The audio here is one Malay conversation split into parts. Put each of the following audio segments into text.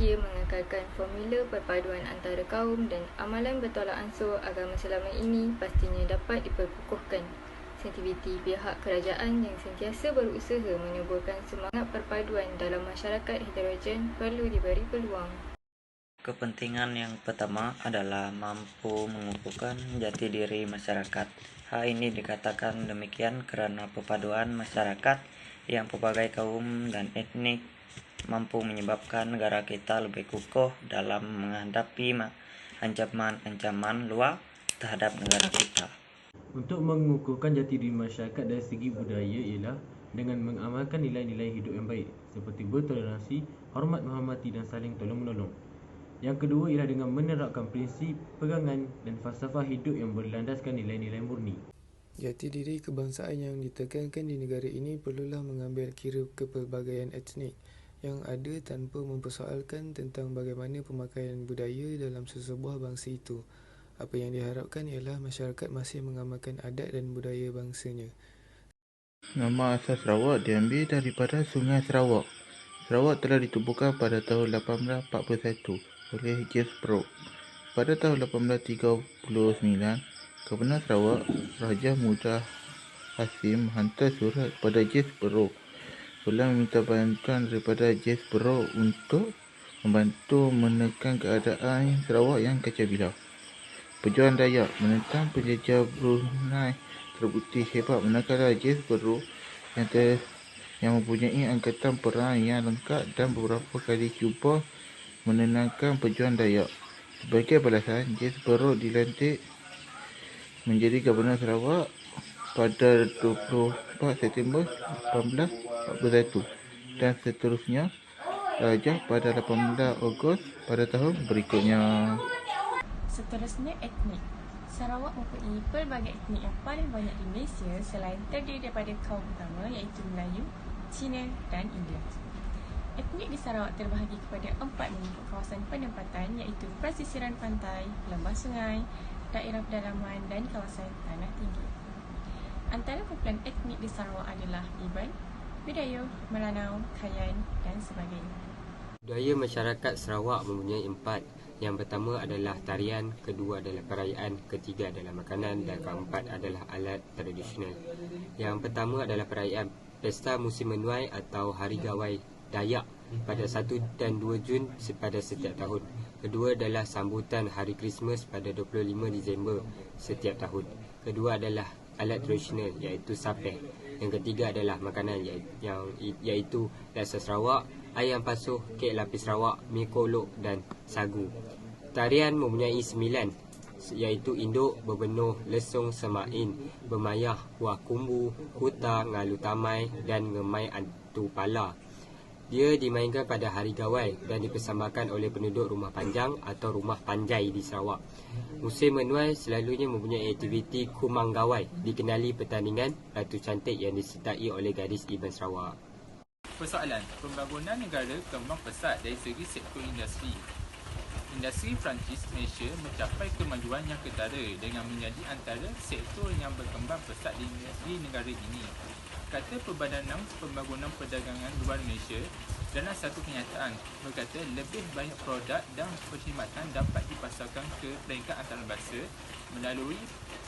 Malaysia mengekalkan formula perpaduan antara kaum dan amalan bertolak ansur agama selama ini pastinya dapat diperkukuhkan. Sensitiviti pihak kerajaan yang sentiasa berusaha menyuburkan semangat perpaduan dalam masyarakat heterogen perlu diberi peluang. Kepentingan yang pertama adalah mampu mengukuhkan jati diri masyarakat. Hal ini dikatakan demikian kerana perpaduan masyarakat yang pelbagai kaum dan etnik mampu menyebabkan negara kita lebih kukuh dalam menghadapi ancaman-ancaman luar terhadap negara kita. Untuk mengukuhkan jati diri masyarakat dari segi budaya ialah dengan mengamalkan nilai-nilai hidup yang baik seperti bertoleransi, hormat menghormati dan saling tolong-menolong. Yang kedua ialah dengan menerapkan prinsip, pegangan dan falsafah hidup yang berlandaskan nilai-nilai murni. Jati diri kebangsaan yang ditekankan di negara ini perlulah mengambil kira kepelbagaian etnik yang ada tanpa mempersoalkan tentang bagaimana pemakaian budaya dalam sesebuah bangsa itu. Apa yang diharapkan ialah masyarakat masih mengamalkan adat dan budaya bangsanya. Nama asal Sarawak diambil daripada Sungai Sarawak. Sarawak telah ditubuhkan pada tahun 1841 oleh James Brooke. Pada tahun 1839, Gubernur Sarawak, Raja Muda Hasim menghantar surat kepada James Brooke Ulang meminta bantuan daripada James Brooke untuk membantu menekan keadaan Sarawak yang kacau bilau. Perjuangan Dayak menentang penjajah Brunei terbukti hebat, manakala James Brooke yang mempunyai angkatan perang yang lengkap dan beberapa kali cuba menenangkan perjuangan Dayak. Sebagai balasan, James Brooke dilantik menjadi Gubernur Sarawak pada 24 September 1841 dan seterusnya Raja pada 18 Ogos pada tahun berikutnya. Seterusnya, etnik. Sarawak mempunyai pelbagai etnik yang paling banyak di Malaysia selain terdiri daripada kaum utama iaitu Melayu, Cina dan India. Etnik di Sarawak terbahagi kepada 4 mengikut kawasan penempatan iaitu pesisiran pantai, lembah sungai, daerah pedalaman dan kawasan tanah tinggi. Antara kumpulan etnik di Sarawak adalah Iban, Bidayuh, Melanau, Kayan dan sebagainya. Budaya masyarakat Sarawak mempunyai 4. Yang pertama adalah tarian, kedua adalah perayaan, ketiga adalah makanan dan keempat adalah alat tradisional. Yang pertama adalah perayaan Pesta Musim Menuai atau Hari Gawai Dayak pada 1 dan 2 Jun pada setiap tahun. Kedua adalah sambutan Hari Krismas pada 25 Disember setiap tahun. Kedua adalah alat tradisional iaitu sapeh. Yang ketiga adalah makanan iaitu laksa Sarawak, ayam pasuh, kek lapis Sarawak, mi kolok dan sagu. Tarian mempunyai 9 iaitu induk, berbenuh, lesung, semain, bermayah, buah kumbu, kuta, ngalu tamai dan ngemai antu pala. Dia dimainkan pada hari Gawai dan dipersembahkan oleh penduduk Rumah Panjang atau Rumah Panjai di Sarawak. Musim menuai selalunya mempunyai aktiviti Kumang Gawai, dikenali pertandingan Ratu Cantik yang disertai oleh gadis Iban Sarawak. Persoalan, pembangunan negara kembang pesat dari segi sektor industri. Industri Perancis Malaysia mencapai kemajuan yang ketara dengan menjadi antara sektor yang berkembang pesat di negara ini. Kata Perbadanan Pembangunan Perdagangan Luar Malaysia dalam satu kenyataan berkata lebih banyak produk dan perkhidmatan dapat dipasarkan ke peringkat antarabangsa melalui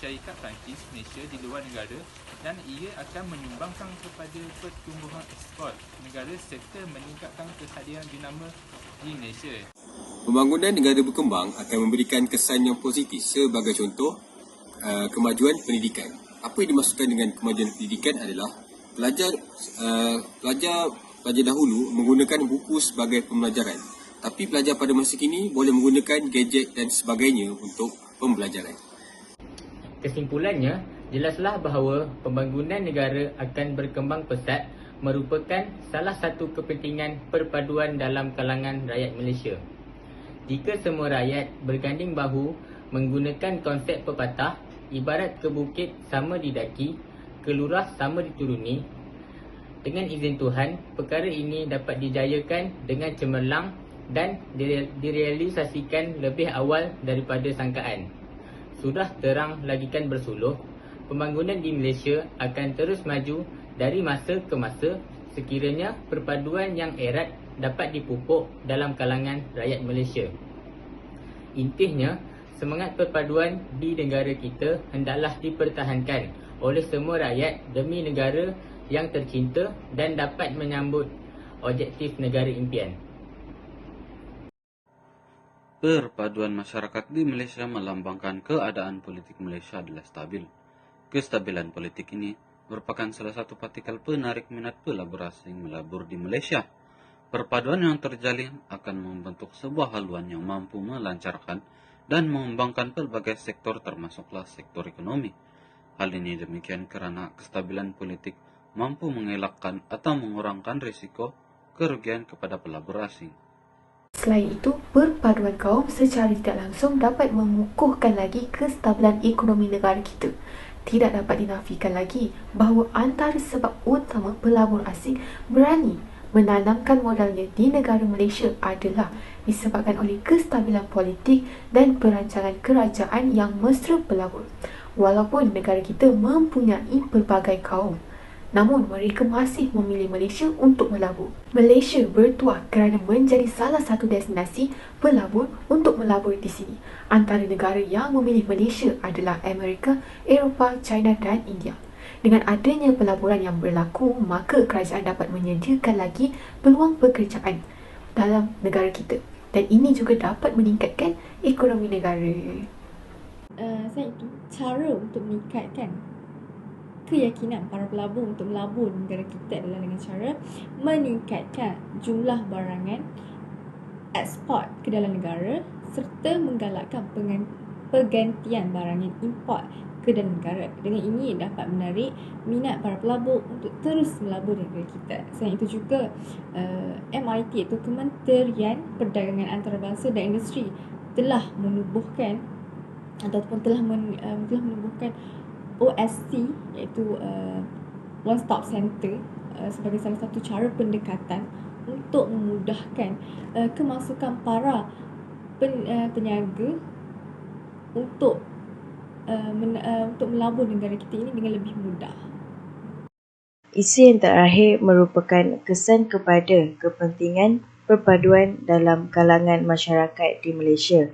syarikat Perancis Malaysia di luar negara dan ia akan menyumbangkan kepada pertumbuhan ekspor negara serta meningkatkan kehadiran jenama di Malaysia. Pembangunan negara berkembang akan memberikan kesan yang positif sebagai contoh kemajuan pendidikan. Apa yang dimaksudkan dengan kemajuan pendidikan adalah pelajar dahulu menggunakan buku sebagai pembelajaran, tapi pelajar pada masa kini boleh menggunakan gadget dan sebagainya untuk pembelajaran. Kesimpulannya, jelaslah bahawa pembangunan negara akan berkembang pesat merupakan salah satu kepentingan perpaduan dalam kalangan rakyat Malaysia. Jika semua rakyat berganding bahu menggunakan konsep pepatah, ibarat ke bukit sama didaki, ke lurah sama dituruni. Dengan izin Tuhan, perkara ini dapat dijayakan dengan cemerlang dan direalisasikan lebih awal daripada sangkaan. Sudah terang lagikan bersuluh, pembangunan di Malaysia akan terus maju dari masa ke masa sekiranya perpaduan yang erat dapat dipupuk dalam kalangan rakyat Malaysia. Intinya, semangat perpaduan di negara kita hendaklah dipertahankan oleh semua rakyat demi negara yang tercinta dan dapat menyambut objektif negara impian. Perpaduan masyarakat di Malaysia melambangkan keadaan politik Malaysia adalah stabil. Kestabilan politik ini merupakan salah satu partikel penarik minat pelabur asing melabur di Malaysia. Perpaduan yang terjalin akan membentuk sebuah haluan yang mampu melancarkan dan mengembangkan pelbagai sektor termasuklah sektor ekonomi. Hal ini demikian kerana kestabilan politik mampu mengelakkan atau mengurangkan risiko kerugian kepada pelabur asing. Selain itu, perpaduan kaum secara tidak langsung dapat mengukuhkan lagi kestabilan ekonomi negara kita. Tidak dapat dinafikan lagi bahawa antara sebab utama pelabur asing berani menanamkan modalnya di negara Malaysia adalah disebabkan oleh kestabilan politik dan perancangan kerajaan yang mesra pelabur. Walaupun negara kita mempunyai pelbagai kaum, namun mereka masih memilih Malaysia untuk melabur. Malaysia bertuah kerana menjadi salah satu destinasi pelabur untuk melabur di sini. Antara negara yang memilih Malaysia adalah Amerika, Eropah, China dan India. Dengan adanya pelaburan yang berlaku, maka kerajaan dapat menyediakan lagi peluang pekerjaan dalam negara kita. Dan ini juga dapat meningkatkan ekonomi negara. Selain itu, cara untuk meningkatkan keyakinan para pelabur untuk melabur negara kita adalah dengan cara meningkatkan jumlah barangan ekspor ke dalam negara serta menggalakkan pergantian barangan import ke dalam negara. Dengan ini dapat menarik minat para pelabur untuk terus melabur di negara kita. Selain itu juga MIT iaitu Kementerian Perdagangan Antarabangsa dan Industri telah menubuhkan ataupun telah menubuhkan OSC iaitu One Stop Center sebagai salah satu cara pendekatan untuk memudahkan kemasukan para peniaga untuk melabur negara kita ini dengan lebih mudah. Isu yang terakhir merupakan kesan kepada kepentingan perpaduan dalam kalangan masyarakat di Malaysia,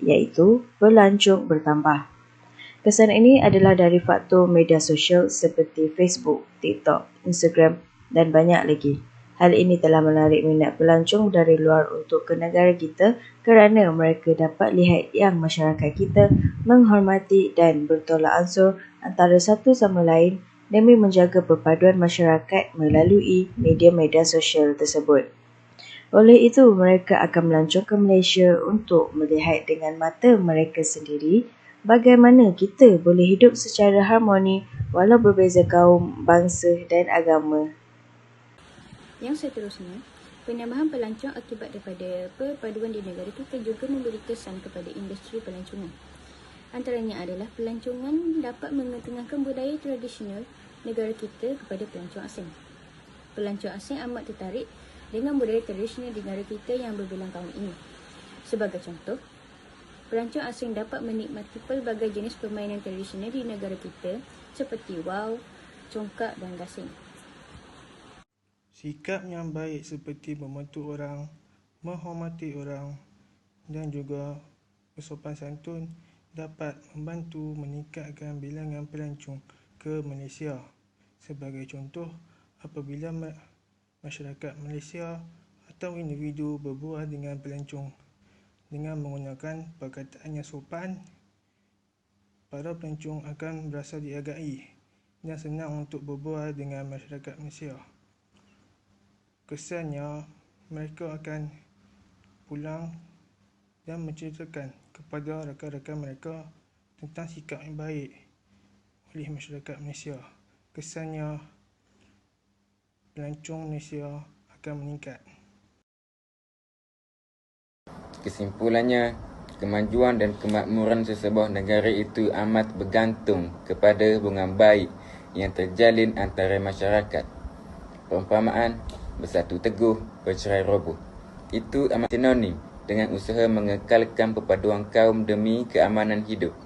iaitu pelancong bertambah. Kesan ini adalah dari faktor media sosial seperti Facebook, TikTok, Instagram dan banyak lagi. Hal ini telah menarik minat pelancong dari luar untuk ke negara kita kerana mereka dapat lihat yang masyarakat kita menghormati dan bertolak ansur antara satu sama lain demi menjaga perpaduan masyarakat melalui media-media sosial tersebut. Oleh itu, mereka akan melancong ke Malaysia untuk melihat dengan mata mereka sendiri bagaimana kita boleh hidup secara harmoni walau berbeza kaum, bangsa dan agama. Yang seterusnya, penambahan pelancong akibat daripada perpaduan di negara kita juga memberi kesan kepada industri pelancongan. Antaranya adalah pelancongan dapat mengetengahkan budaya tradisional negara kita kepada pelancong asing. Pelancong asing amat tertarik dengan budaya tradisional di negara kita yang berbilang kaum ini. Sebagai contoh, pelancong asing dapat menikmati pelbagai jenis permainan tradisional di negara kita seperti wow, congkak dan gasing. Sikap yang baik seperti membantu orang, menghormati orang dan juga bersopan santun dapat membantu meningkatkan bilangan pelancong ke Malaysia. Sebagai contoh, apabila masyarakat Malaysia atau individu berbual dengan pelancong dengan menggunakan perkataan yang sopan, para pelancong akan berasa dihargai dan senang untuk berbual dengan masyarakat Malaysia. Kesannya, mereka akan pulang dan menceritakan kepada rakan-rakan mereka tentang sikap yang baik oleh masyarakat Malaysia. Kesannya, pelancong Malaysia akan meningkat. Kesimpulannya, kemajuan dan kemakmuran sesebuah negara itu amat bergantung kepada hubungan baik yang terjalin antara masyarakat. Perumpamaan, bersatu teguh, bercerai roboh. Itu amat sinonim dengan usaha mengekalkan perpaduan kaum demi keamanan hidup.